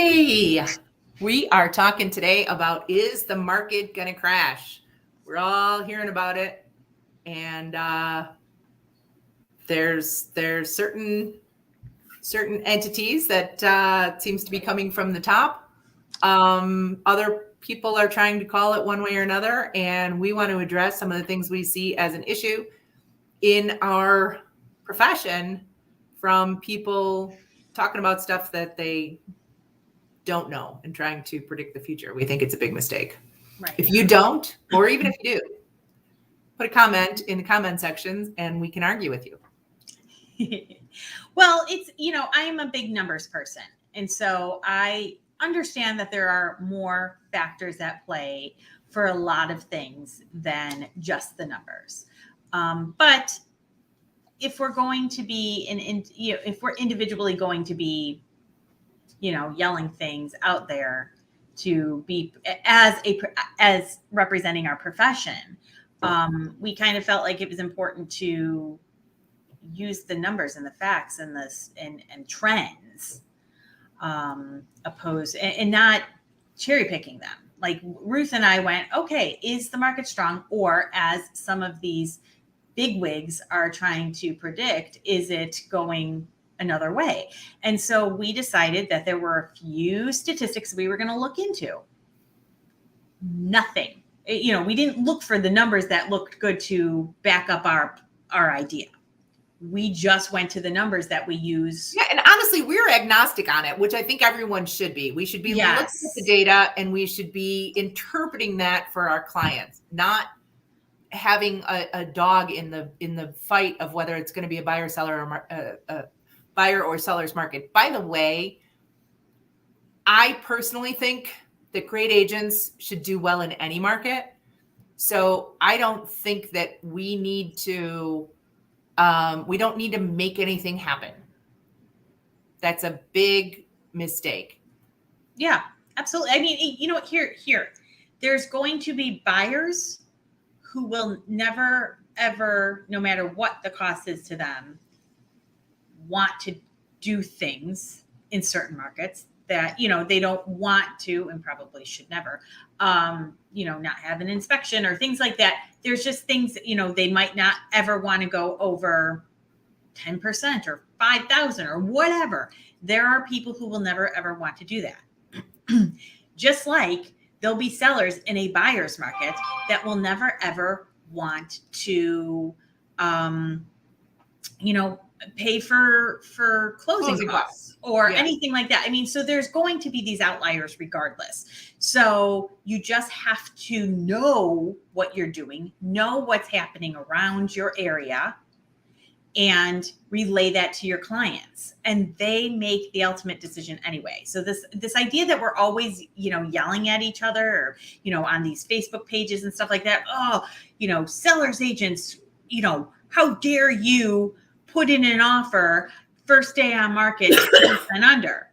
Hey, we are talking today about, is the market going to crash? We're all hearing about it, and there's certain entities that seems to be coming from the top. Other people are trying to call it one way or another, and we want to address some of the things we see as an issue in our profession from people talking about stuff that they don't know and trying to predict the future. We think it's a big mistake. Right. If you don't, or even if you do, put a comment in the comment sections and we can argue with you. Well, I am a big numbers person. And so I understand that there are more factors at play for a lot of things than just the numbers. But if we're going to be if we're individually going to be, yelling things out there to be as representing our profession, we kind of felt like it was important to use the numbers and the facts and and trends, and not cherry picking them. Like Ruth and I went, okay, is the market strong? Or as some of these big wigs are trying to predict, is it going another way? And so we decided that there were a few statistics we were going to look into. Nothing. We didn't look for the numbers that looked good to back up our idea. We just went to the numbers that we use. Yeah, and honestly, we're agnostic on it, which I think everyone should be. We should be looking at the data and we should be interpreting that for our clients, not having a dog in the fight of whether it's going to be a buyer or seller's market. By the way, I personally think that great agents should do well in any market. So I don't think that we need to make anything happen. That's a big mistake. Yeah, absolutely. I mean, here, there's going to be buyers who will never, ever, no matter what the cost is to them, want to do things in certain markets that, they don't want to, and probably should never, not have an inspection or things like that. There's just things, they might not ever want to go over 10% or 5,000 or whatever. There are people who will never, ever want to do that. Just like there'll be sellers in a buyer's market that will never, ever want to, pay for closing costs or anything like that. I mean, so there's going to be these outliers regardless. So you just have to know what you're doing, know what's happening around your area, and relay that to your clients, and they make the ultimate decision anyway. So this idea that we're always, yelling at each other or, on these Facebook pages and stuff like that. Oh, sellers agents, how dare you put in an offer first day on market and under.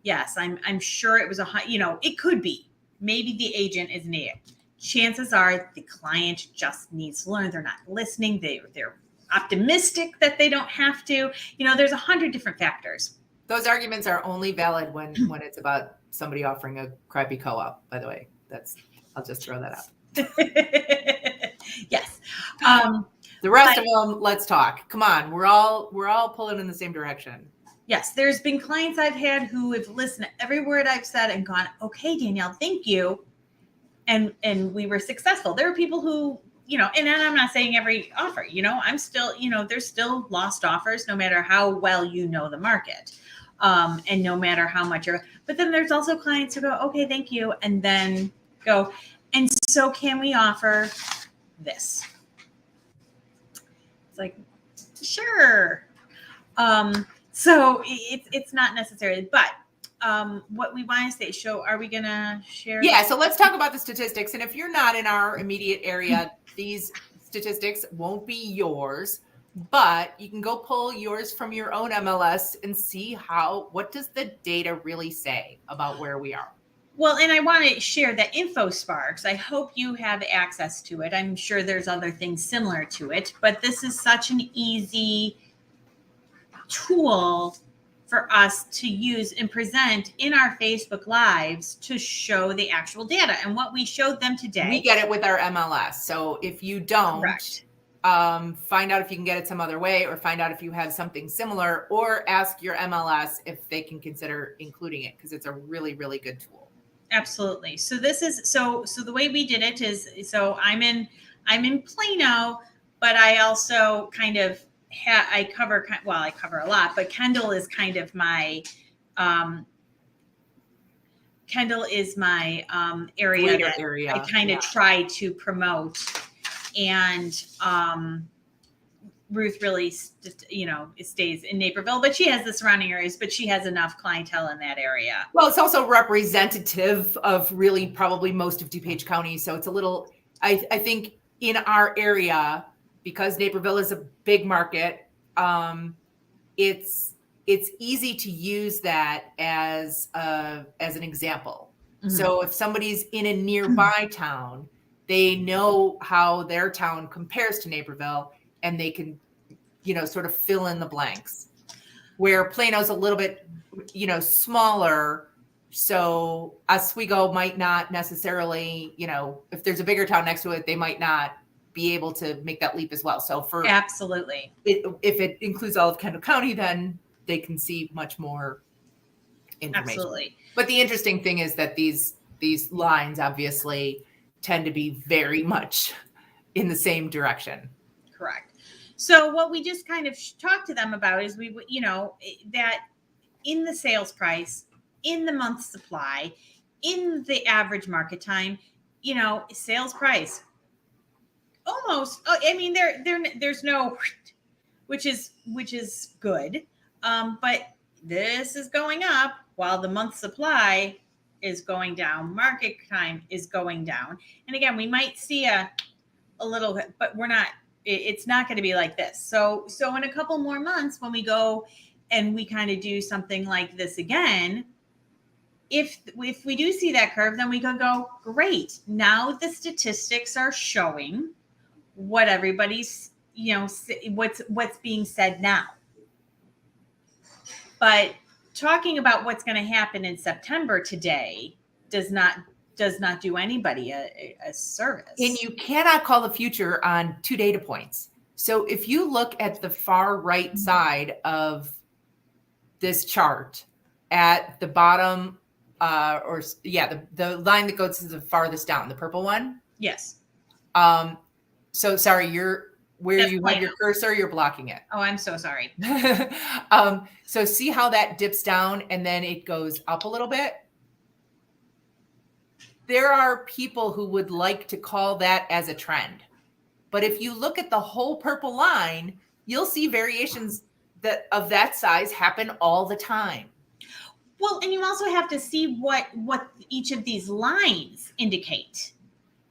Yes, I'm sure it was it could be. Maybe the agent is an idiot. Chances are the client just needs to learn. They're not listening. They're optimistic that they don't have to. There's 100 different factors. Those arguments are only valid when it's about somebody offering a crappy co-op, by the way. I'll just throw that out. Yes. The rest of them, let's talk. Come on, we're all pulling in the same direction. Yes, there's been clients I've had who have listened to every word I've said and gone, okay, Danielle, thank you. And we were successful. There are people who, and I'm not saying every offer, I'm still, there's still lost offers no matter how well you know the market. And no matter how much but then there's also clients who go, okay, thank you. And then go, and so can we offer this? It's like, sure. So it's not necessarily, but what we want to say, are we going to share? Yeah, so let's talk about the statistics. And if you're not in our immediate area, these statistics won't be yours, but you can go pull yours from your own MLS and see what does the data really say about where we are. Well, and I want to share that InfoSparks. I hope you have access to it. I'm sure there's other things similar to it, but this is such an easy tool for us to use and present in our Facebook Lives to show the actual data. And what we showed them today. We get it with our MLS. So if you don't, Correct. Find out if you can get it some other way, or find out if you have something similar, or ask your MLS if they can consider including it, because it's a really, really good tool. Absolutely. So this is so the way we did it is, so I'm in Plano, but I also kind of I cover a lot, but Kendall is kind of my area Greater that area, I kind of try to promote. And Ruth really, stays in Naperville, but she has the surrounding areas, but she has enough clientele in that area. Well, it's also representative of really probably most of DuPage County. So it's a little, I think in our area, because Naperville is a big market, it's easy to use that as an example. Mhm. So if somebody's in a nearby town, they know how their town compares to Naperville, and they can, sort of fill in the blanks. Where Plano's a little bit, smaller, so Oswego might not necessarily, if there's a bigger town next to it, they might not be able to make that leap as well. So Absolutely. If it includes all of Kendall County, then they can see much more information. Absolutely. But the interesting thing is that these lines obviously tend to be very much in the same direction. Correct. So what we just kind of talked to them about is that in the sales price, in the month supply, in the average market time, sales price almost, there's no, which is good. But this is going up while the month supply is going down, market time is going down. And again, we might see a little bit, but it's not going to be like this. So in a couple more months, when we go and we kind of do something like this again, if we do see that curve, then we can go, great. Now the statistics are showing what everybody's, what's being said now. But talking about what's going to happen in September today does not do anybody a service. And you cannot call the future on 2 data points. So if you look at the far right side of this chart at the bottom, the line that goes to the farthest down, the purple one. Yes. So sorry, where That's you Plano. have your cursor, you're blocking it. Oh, I'm so sorry. So see how that dips down and then it goes up a little bit? There are people who would like to call that as a trend. But if you look at the whole purple line, you'll see variations of that size happen all the time. Well, and you also have to see what each of these lines indicate.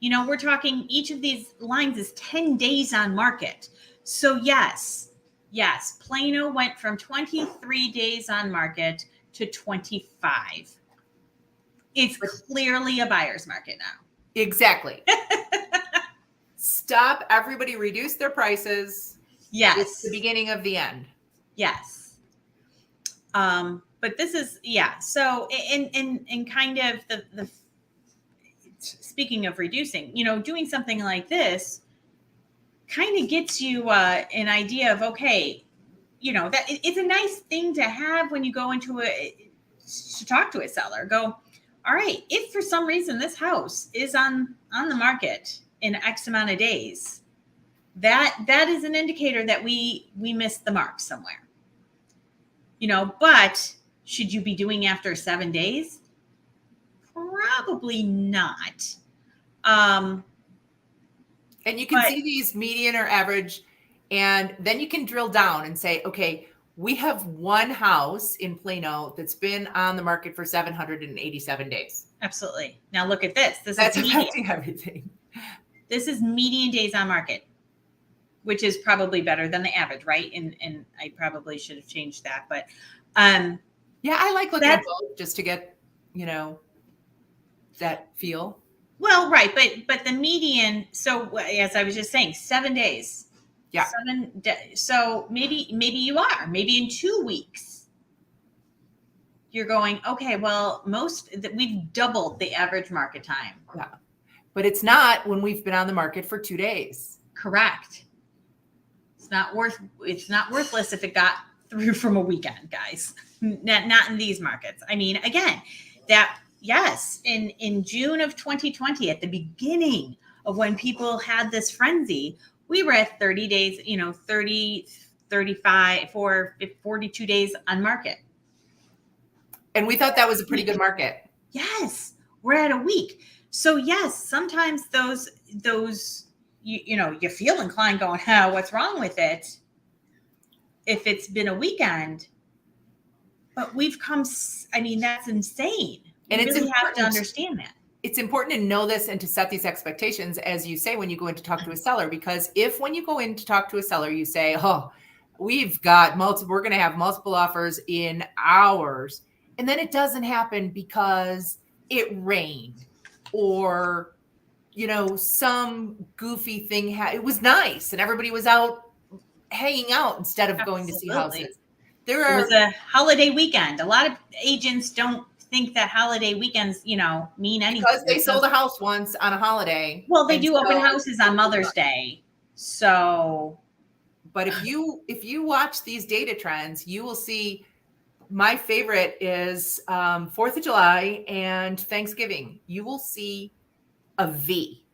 We're talking each of these lines is 10 days on market. So yes, Plano went from 23 days on market to 25. It's clearly a buyer's market now. Exactly. Stop. Everybody reduce their prices. Yes. It's the beginning of the end. Yes. But this is, So, and kind of the speaking of reducing, doing something like this kind of gets you an idea of, okay, that it's a nice thing to have when you go to talk to a seller. Go, all right, if for some reason this house is on the market in X amount of days, that is an indicator that we missed the mark somewhere. But should you be doing after 7 days? Probably not. And you can see these median or average, and then you can drill down and say, okay, we have one house in Plano that's been on the market for 787 days. Absolutely. Now look at this. That's affecting everything. This is median days on market, which is probably better than the average, right? And I probably should have changed that, but yeah, I like looking at both just to get, that feel. Well, right, but the median. So as I was just saying, 7 days. Yeah. 7 days. So maybe you are. Maybe in 2 weeks, you're going, okay, well, we've doubled the average market time. Yeah. But it's not when we've been on the market for 2 days. Correct. It's not worthless if it got through from a weekend, guys. Not in these markets. I mean, again, in June of 2020, at the beginning of when people had this frenzy, we were at 30 days, 30, 35, 42 days on market. And we thought that was a pretty good market. Yes, we're at a week. So yes, sometimes those you feel inclined going, what's wrong with it? If it's been a weekend, but we've come, I mean, that's insane. And you it's really have to important. understand that. It's important to know this and to set these expectations, as you say, when you go in to talk to a seller, because if when you go in to talk to a seller, you say, we're going to have multiple offers in hours, and then it doesn't happen because it rained or, some goofy thing. It was nice and everybody was out hanging out instead of going to see houses. It was a holiday weekend. A lot of agents don't think that holiday weekends, mean anything. Because they sold a house once on a holiday. Well, they do open houses on Mother's Day. So. But if you watch these data trends, you will see my favorite is 4th of July and Thanksgiving. You will see a V.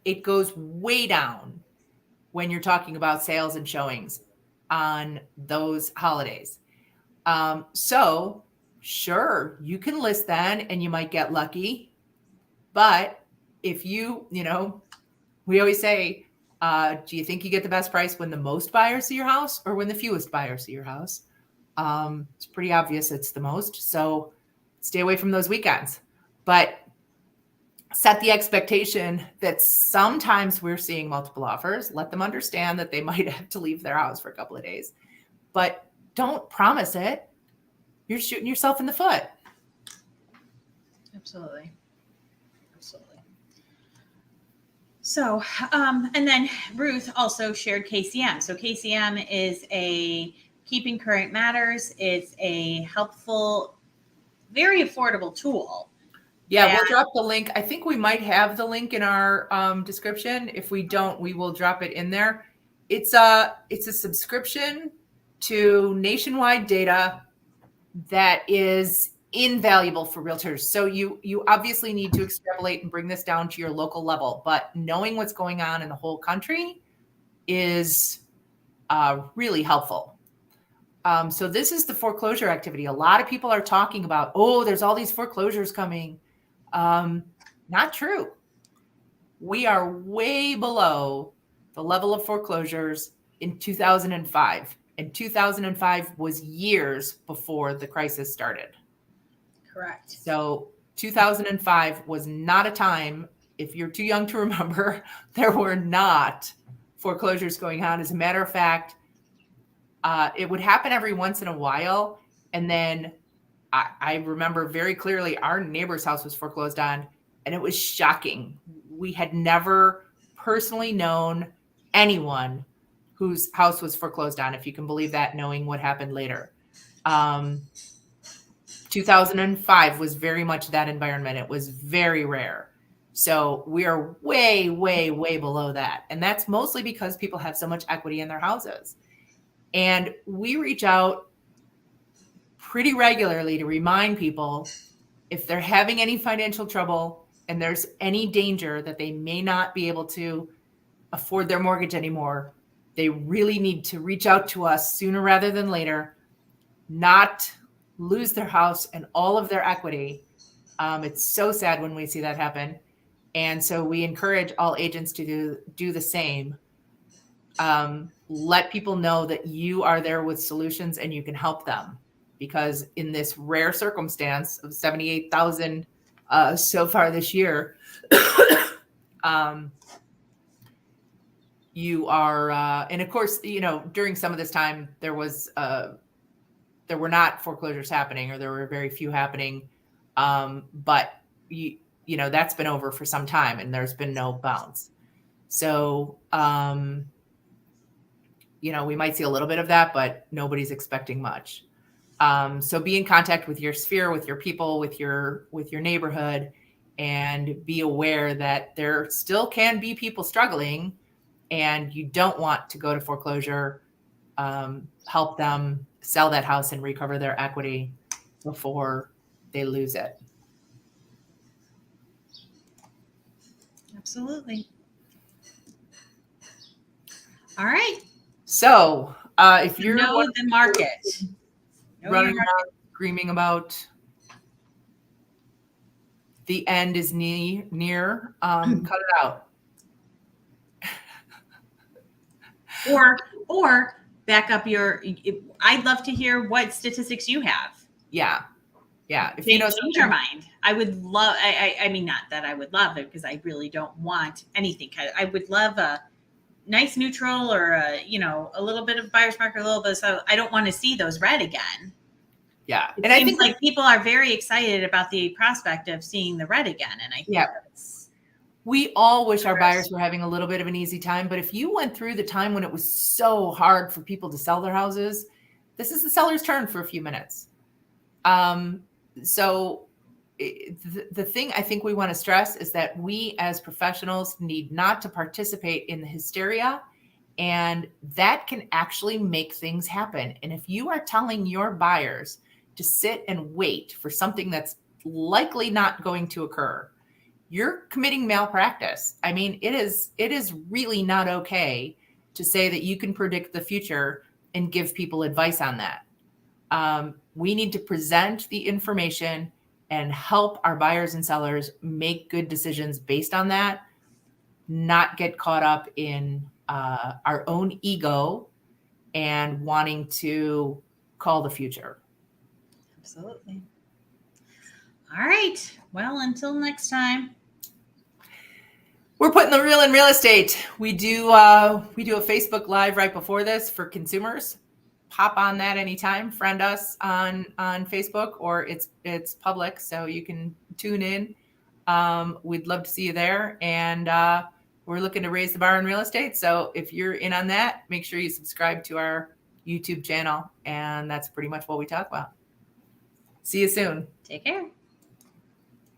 It goes way down when you're talking about sales and showings on those holidays. So sure, you can list then and you might get lucky. But if we always say, do you think you get the best price when the most buyers see your house or when the fewest buyers see your house? It's pretty obvious it's the most. So stay away from those weekends. But set the expectation that sometimes we're seeing multiple offers. Let them understand that they might have to leave their house for a couple of days. But don't promise it. You're shooting yourself in the foot. Absolutely. So, and then Ruth also shared KCM. So KCM is a Keeping Current Matters. It's a helpful, very affordable tool. Yeah, we'll drop the link. I think we might have the link in our description. If we don't, we will drop it in there. It's a subscription to nationwide data that is invaluable for realtors. So you obviously need to extrapolate and bring this down to your local level, but knowing what's going on in the whole country is really helpful. So this is the foreclosure activity. A lot of people are talking about, there's all these foreclosures coming. Not true. We are way below the level of foreclosures in 2005. And 2005 was years before the crisis started. Correct. So 2005 was not a time, if you're too young to remember, there were not foreclosures going on. As a matter of fact, it would happen every once in a while. And then I remember very clearly our neighbor's house was foreclosed on, and it was shocking. We had never personally known anyone whose house was foreclosed on, if you can believe that, knowing what happened later. 2005 was very much that environment. It was very rare. So we are way, way, way below that. And that's mostly because people have so much equity in their houses. And we reach out pretty regularly to remind people if they're having any financial trouble and there's any danger that they may not be able to afford their mortgage anymore, they really need to reach out to us sooner rather than later, not lose their house and all of their equity. It's so sad when we see that happen. And so we encourage all agents to do the same. Let people know that you are there with solutions and you can help them. Because in this rare circumstance of 78,000 so far this year, you are, and of course, during some of this time, there were not foreclosures happening, or there were very few happening. But that's been over for some time, and there's been no bounce. So, we might see a little bit of that, but nobody's expecting much. So be in contact with your sphere, with your people, with your neighborhood, and be aware that there still can be people struggling, and you don't want to go to foreclosure. Help them sell that house and recover their equity before they lose it. Absolutely. All right. So if you're know the market, running around screaming about the end is near, cut it out. Or back up your. I'd love to hear what statistics you have. Yeah. If you know, change your mind. I would love. I mean, not that I would love it, because I really don't want anything. I would love a nice neutral, or a little bit of buyer's market, a little bit. So I don't want to see those red again. Yeah, and I think like people are very excited about the prospect of seeing the red again, and I think we all wish our buyers were having a little bit of an easy time. But if you went through the time when it was so hard for people to sell their houses, this is the seller's turn for a few minutes. So the thing I think we want to stress is that we as professionals need not to participate in the hysteria, and that can actually make things happen. And if you are telling your buyers to sit and wait for something that's likely not going to occur, you're committing malpractice. I mean, it is really not okay to say that you can predict the future and give people advice on that. We need to present the information and help our buyers and sellers make good decisions based on that, not get caught up in our own ego and wanting to call the future. Absolutely. All right. Well, until next time. We're putting the real in real estate. We do a Facebook Live right before this for consumers. Pop on that anytime. Friend us on Facebook, or it's public, so you can tune in. We'd love to see you there. And we're looking to raise the bar in real estate. So if you're in on that, make sure you subscribe to our YouTube channel. And that's pretty much what we talk about. See you soon. Take care.